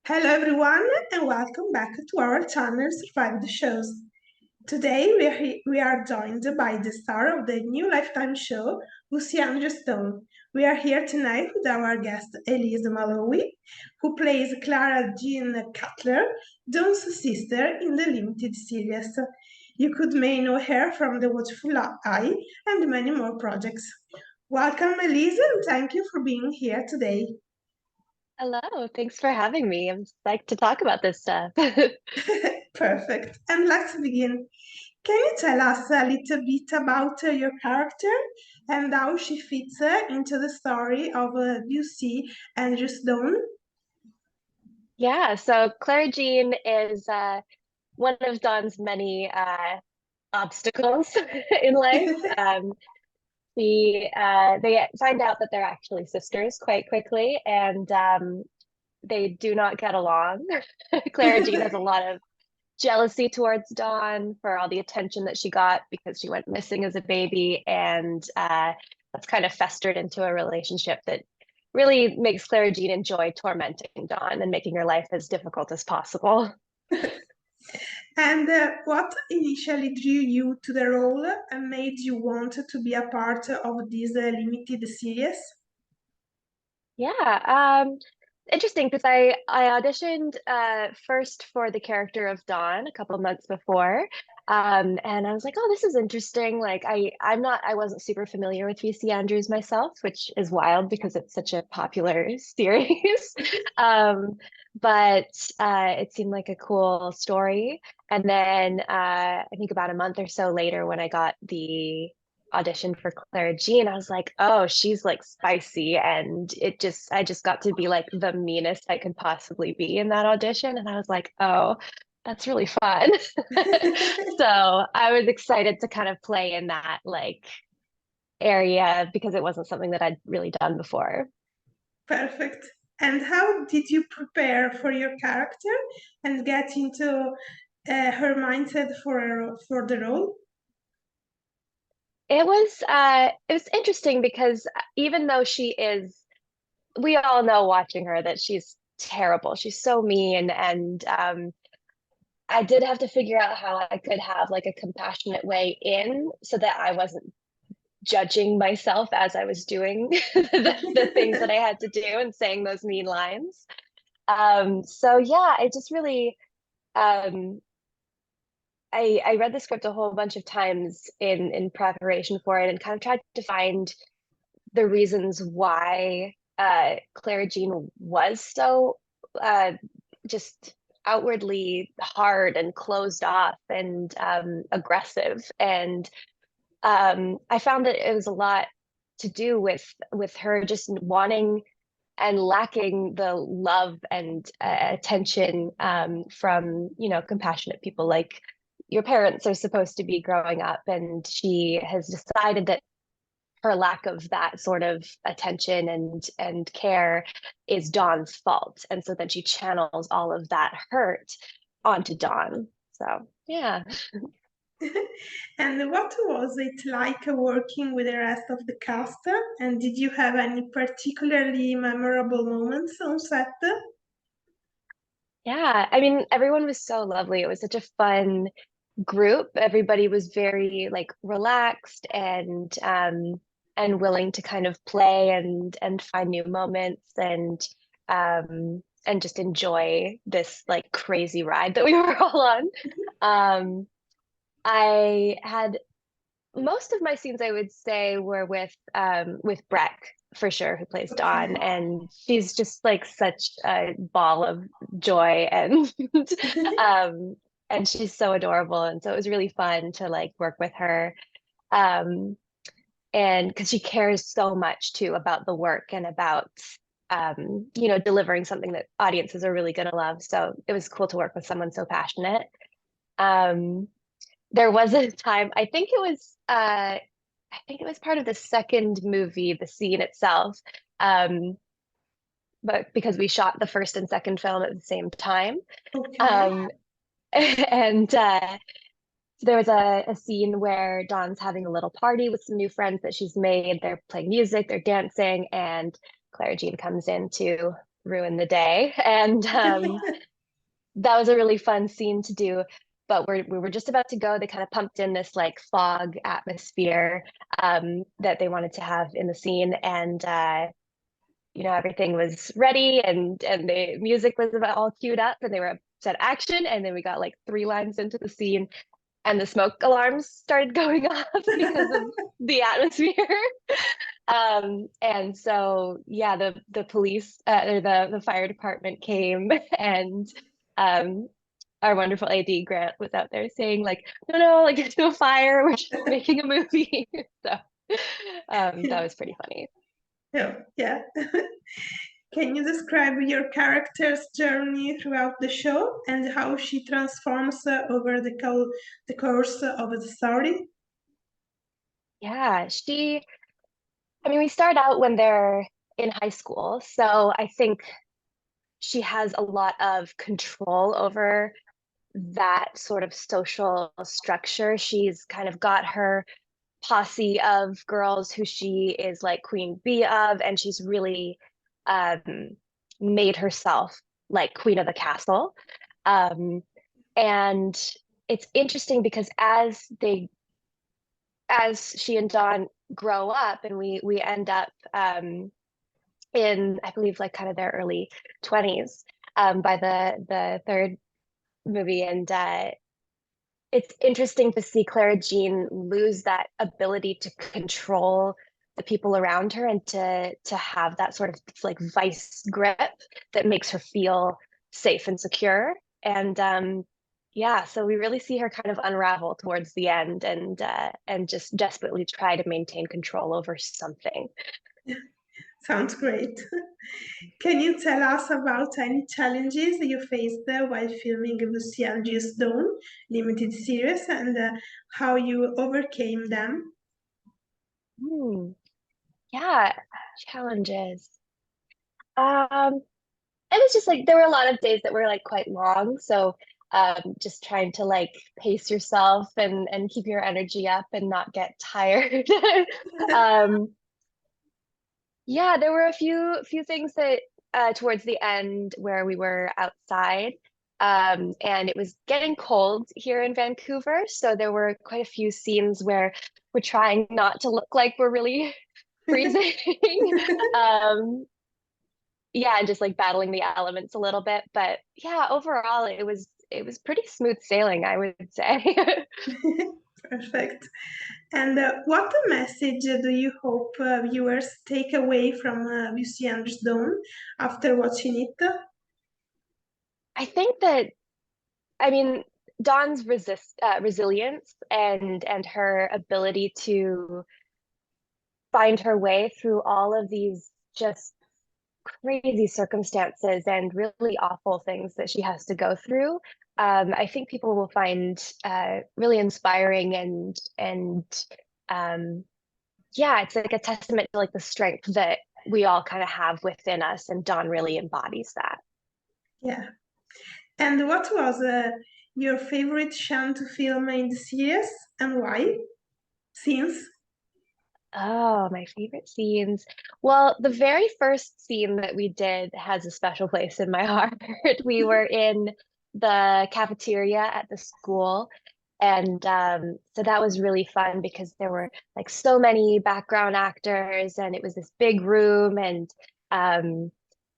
Hello everyone and welcome back to our channel Survive the Shows. Today we are joined by the star of the new Lifetime show, Lucy Stone. We are here tonight with our guest Elyse Maloway, who plays Clara Jean Cutler, Dawn's sister in the limited series. You may know her from The Watchful Eye and many more projects. Welcome Elyse and thank you for being here today. Hello, thanks for having me. I'm psyched to talk about this stuff. Perfect. And let's begin. Can you tell us a little bit about your character and how she fits into the story of Lucy and just Dawn? Yeah, so Clara Jean is one of Dawn's many obstacles in life. They find out that they're actually sisters quite quickly, and they do not get along. Clara Jean has a lot of jealousy towards Dawn for all the attention that she got because she went missing as a baby, and that's kind of festered into a relationship that really makes Clara Jean enjoy tormenting Dawn and making her life as difficult as possible. And what initially drew you to the role and made you want to be a part of this limited series? Yeah, interesting because I auditioned first for the character of Dawn a couple of months before, and I was like, oh, this is interesting. Like I wasn't super familiar with VC Andrews myself, which is wild because it's such a popular series. Um, but it seemed like a cool story. And then I think about a month or so later, when I got the audition for Clara Jean, I was like, oh, she's like spicy. And I just got to be like the meanest I could possibly be in that audition. And I was like, oh, that's really fun. So I was excited to kind of play in that like area because it wasn't something that I'd really done before. Perfect. And how did you prepare for your character and get into her mindset for the role? It was interesting because even though we all know watching her that she's terrible. She's so mean, and I did have to figure out how I could have like a compassionate way in so that I wasn't judging myself as I was doing the things that I had to do and saying those mean lines. So yeah, I just really um, I read the script a whole bunch of times in preparation for it and kind of tried to find the reasons why Clara Jean was so just outwardly hard and closed off and aggressive. And I found that it was a lot to do with her just wanting and lacking the love and attention from, compassionate people like your parents are supposed to be growing up. And she has decided that her lack of that sort of attention and care is Dawn's fault. And so then she channels all of that hurt onto Dawn. So yeah. And what was it like working with the rest of the cast? And did you have any particularly memorable moments on set? Yeah. I mean, everyone was so lovely. It was such a fun group. Everybody was very like relaxed and willing to kind of play and find new moments and just enjoy this like crazy ride that we were all on. Um, I had most of my scenes, I would say, were with Brec for sure, who plays Dawn, Okay. and she's just like such a ball of joy um and she's so adorable, and so it was really fun to like work with her. Um and because she cares so much too about the work and about delivering something that audiences are really gonna love. So it was cool to work with someone so passionate. Um there was a time, I think it was part of the second movie, the scene itself. Um, but because we shot the first and second film at the same time. Okay. Um, and there was a scene where Dawn's having a little party with some new friends that she's made. They're playing music, they're dancing, and Clara Jean comes in to ruin the day. And that was a really fun scene to do. But we were just about to go. They kind of pumped in this like fog atmosphere that they wanted to have in the scene. And everything was ready and the music was about all queued up and they were set action. And then we got like 3 lines into the scene and the smoke alarms started going off because of the atmosphere. And so yeah, the police or the fire department came and our wonderful AD Grant was out there saying like, no, like there's no fire, we're just making a movie. So that was pretty funny. Yeah. Can you describe your character's journey throughout the show and how she transforms over the course of the story? Yeah, we start out when they're in high school. So I think she has a lot of control over that sort of social structure. She's kind of got her posse of girls who she is like queen bee of, and she's really um, made herself like queen of the castle. Um, and it's interesting because as she and Dawn grow up, and we end up in I believe like kind of their early 20s by the third movie, and it's interesting to see Clara Jean lose that ability to control the people around her and to have that sort of like vice grip that makes her feel safe and secure. And yeah, so we really see her kind of unravel towards the end and just desperately try to maintain control over something. Sounds great. Can you tell us about any challenges you faced while filming Lucy and Just Dawn limited series and how you overcame them? Hmm. Yeah, challenges. Um, it was just like there were a lot of days that were like quite long, so just trying to like pace yourself and keep your energy up and not get tired. um, yeah, there were a few things that towards the end where we were outside, and it was getting cold here in Vancouver, so there were quite a few scenes where we're trying not to look like we're really freezing. um, yeah, and just like battling the elements a little bit. But yeah, overall it was pretty smooth sailing, I would say. Perfect. And what message do you hope viewers take away from Lucy and Dawn after watching it? I think that I mean Dawn's resilience and her ability to find her way through all of these just crazy circumstances and really awful things that she has to go through. I think people will find really inspiring and um, yeah, it's like a testament to like the strength that we all kind of have within us, and Dawn really embodies that. Yeah. And what was your favorite Shan to film in the series and why? Since? Oh, my favorite scenes. Well, the very first scene that we did has a special place in my heart. We were in the cafeteria at the school. And so that was really fun because there were like so many background actors and it was this big room and um,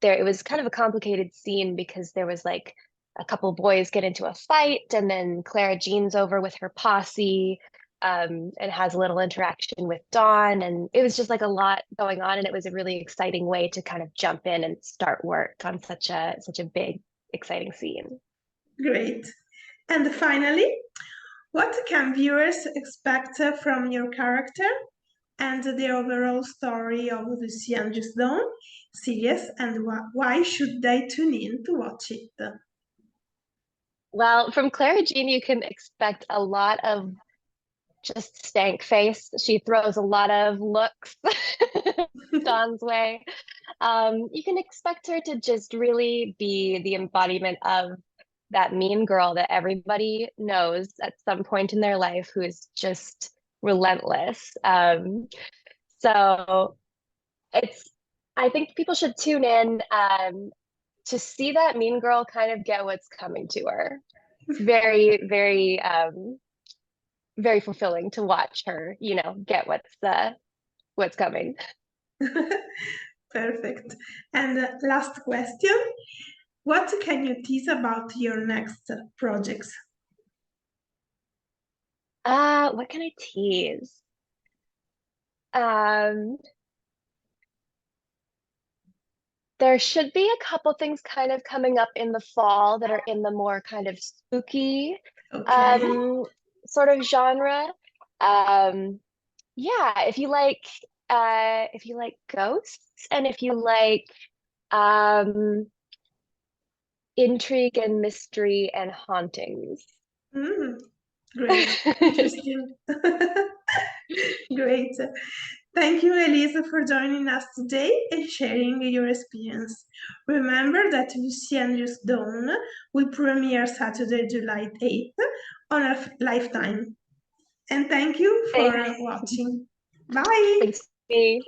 it was kind of a complicated scene because there was like a couple boys get into a fight and then Clara Jean's over with her posse and has a little interaction with Dawn. And it was just like a lot going on. And it was a really exciting way to kind of jump in and start work on such a big, exciting scene. Great. And finally, what can viewers expect from your character and the overall story of Lucy and Just Dawn series, and why should they tune in to watch it? Well, from Clara Jean, you can expect a lot of just stank face. She throws a lot of looks Dawn's way. You can expect her to just really be the embodiment of that mean girl that everybody knows at some point in their life who is just relentless. So it's I think people should tune in to see that mean girl kind of get what's coming to her. It's very, very, very fulfilling to watch her, get what's coming. Perfect. And last question, what can you tease about your next projects? What can I tease? Um, there should be a couple things kind of coming up in the fall that are in the more kind of spooky Okay. um, sort of genre. Um, yeah, if you like ghosts and if you like um, intrigue and mystery and hauntings. Mm, great. Interesting. Great. Thank you, Elisa, for joining us today and sharing your experience. Remember that Lucy and Just Dawn will premiere Saturday, July 8th on a Lifetime. And thank you for Thanks. watching. Bye. Thanks, me.